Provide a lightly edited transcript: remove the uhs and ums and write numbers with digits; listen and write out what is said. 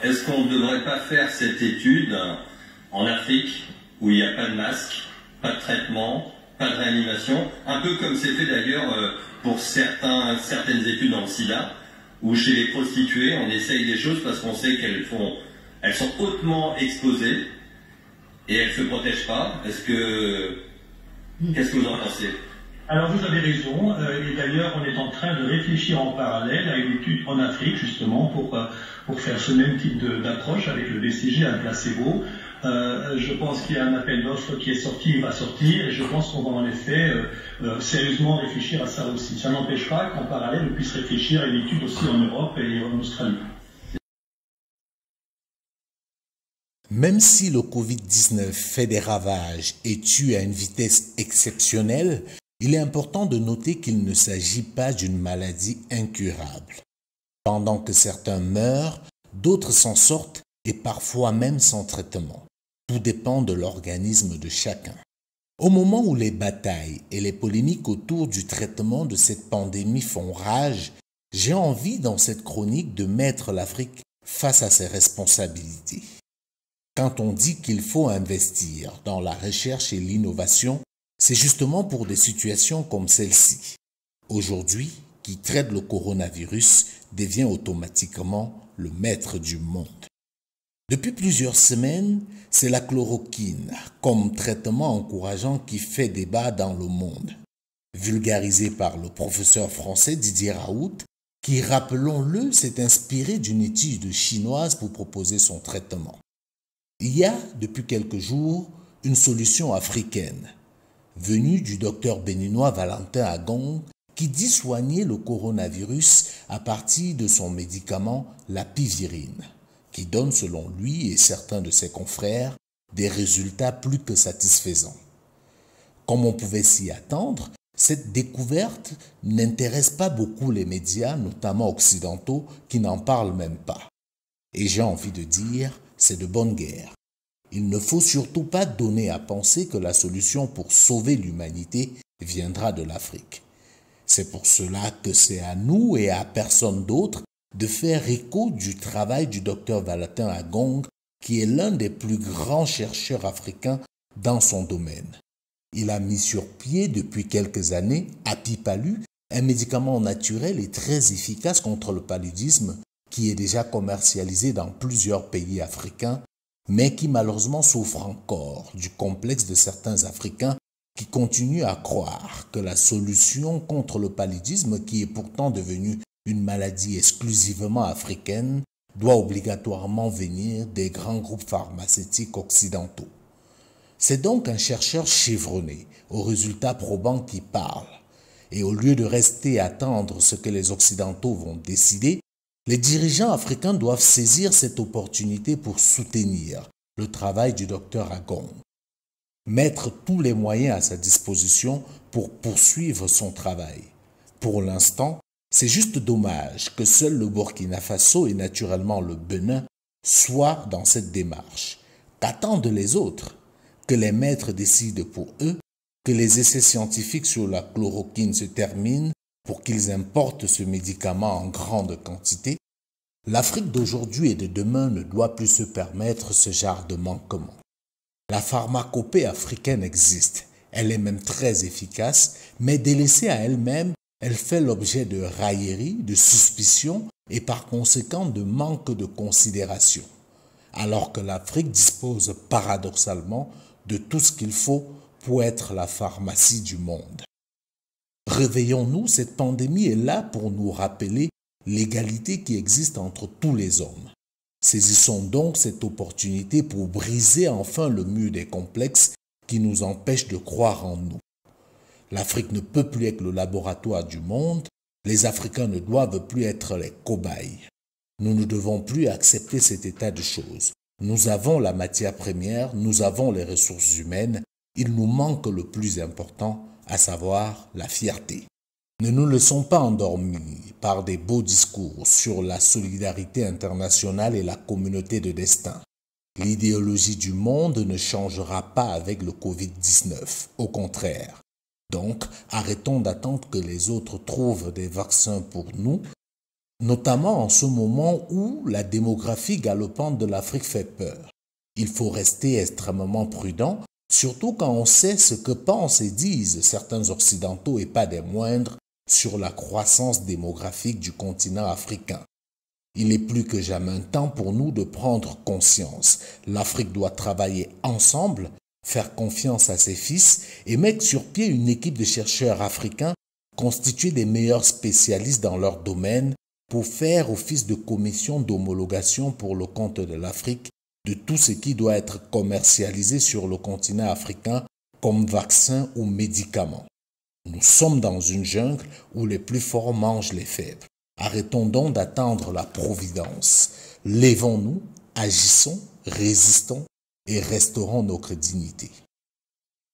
est-ce qu'on ne devrait pas faire cette étude en Afrique, où il n'y a pas de masque, pas de traitement, pas de réanimation, un peu comme c'est fait d'ailleurs pour certaines études dans le sida, où chez les prostituées, on essaye des choses parce qu'on sait qu'elles sont hautement exposées et elles ne se protègent pas. Qu'est-ce que vous en pensez? Alors vous avez raison, et d'ailleurs on est en train de réfléchir en parallèle à une étude en Afrique justement pour faire ce même type d'approche avec le BCG, un placebo. Je pense qu'il y a un appel d'offres qui est sorti, il va sortir, et je pense qu'on va en effet sérieusement réfléchir à ça aussi. Ça n'empêche pas qu'en parallèle on puisse réfléchir à une étude aussi en Europe et en Australie. Même si le Covid-19 fait des ravages et tue à une vitesse exceptionnelle, il est important de noter qu'il ne s'agit pas d'une maladie incurable. Pendant que certains meurent, d'autres s'en sortent et parfois même sans traitement. Tout dépend de l'organisme de chacun. Au moment où les batailles et les polémiques autour du traitement de cette pandémie font rage, j'ai envie dans cette chronique de mettre l'Afrique face à ses responsabilités. Quand on dit qu'il faut investir dans la recherche et l'innovation, c'est justement pour des situations comme celle-ci. Aujourd'hui, qui traite le coronavirus devient automatiquement le maître du monde. Depuis plusieurs semaines, c'est la chloroquine comme traitement encourageant qui fait débat dans le monde. Vulgarisé par le professeur français Didier Raoult, qui, rappelons-le, s'est inspiré d'une étude chinoise pour proposer son traitement. Il y a, depuis quelques jours, une solution africaine, venue du docteur béninois Valentin Agong, qui dit soigner le coronavirus à partir de son médicament, la pivirine, qui donne selon lui et certains de ses confrères des résultats plus que satisfaisants. Comme on pouvait s'y attendre, cette découverte n'intéresse pas beaucoup les médias, notamment occidentaux, qui n'en parlent même pas. Et j'ai envie de dire, c'est de bonne guerre. Il ne faut surtout pas donner à penser que la solution pour sauver l'humanité viendra de l'Afrique. C'est pour cela que c'est à nous et à personne d'autre de faire écho du travail du docteur Valentin Agong, qui est l'un des plus grands chercheurs africains dans son domaine. Il a mis sur pied depuis quelques années Apipalu, un médicament naturel et très efficace contre le paludisme qui est déjà commercialisé dans plusieurs pays africains, mais qui malheureusement souffre encore du complexe de certains Africains qui continuent à croire que la solution contre le paludisme, qui est pourtant devenue une maladie exclusivement africaine, doit obligatoirement venir des grands groupes pharmaceutiques occidentaux. C'est donc un chercheur chevronné, aux résultats probants qui parle. Et au lieu de rester à attendre ce que les Occidentaux vont décider, les dirigeants africains doivent saisir cette opportunité pour soutenir le travail du docteur Agong, mettre tous les moyens à sa disposition pour poursuivre son travail. Pour l'instant, c'est juste dommage que seul le Burkina Faso et naturellement le Bénin soient dans cette démarche. Qu'attendent les autres? Que les maîtres décident pour eux, que les essais scientifiques sur la chloroquine se terminent pour qu'ils importent ce médicament en grande quantité? L'Afrique d'aujourd'hui et de demain ne doit plus se permettre ce genre de manquement. La pharmacopée africaine existe, elle est même très efficace, mais délaissée à elle-même, elle fait l'objet de railleries, de suspicions et par conséquent de manque de considération, alors que l'Afrique dispose paradoxalement de tout ce qu'il faut pour être la pharmacie du monde. Réveillons-nous, cette pandémie est là pour nous rappeler l'égalité qui existe entre tous les hommes. Saisissons donc cette opportunité pour briser enfin le mur des complexes qui nous empêchent de croire en nous. L'Afrique ne peut plus être le laboratoire du monde, les Africains ne doivent plus être les cobayes. Nous ne devons plus accepter cet état de choses. Nous avons la matière première, nous avons les ressources humaines, il nous manque le plus important, à savoir la fierté. Ne nous laissons pas endormis par des beaux discours sur la solidarité internationale et la communauté de destin. L'idéologie du monde ne changera pas avec le Covid-19, au contraire. Donc, arrêtons d'attendre que les autres trouvent des vaccins pour nous. notamment en ce moment où la démographie galopante de l'Afrique fait peur. Il faut rester extrêmement prudent, surtout quand on sait ce que pensent et disent certains Occidentaux et pas des moindres sur la croissance démographique du continent africain. Il est plus que jamais un temps pour nous de prendre conscience. L'Afrique doit travailler ensemble, faire confiance à ses fils et mettre sur pied une équipe de chercheurs africains constituée des meilleurs spécialistes dans leur domaine pour faire office de commission d'homologation pour le compte de l'Afrique de tout ce qui doit être commercialisé sur le continent africain comme vaccins ou médicaments. Nous sommes dans une jungle où les plus forts mangent les faibles. Arrêtons donc d'attendre la providence. Lèvons-nous, agissons, résistons et restaurons notre dignité.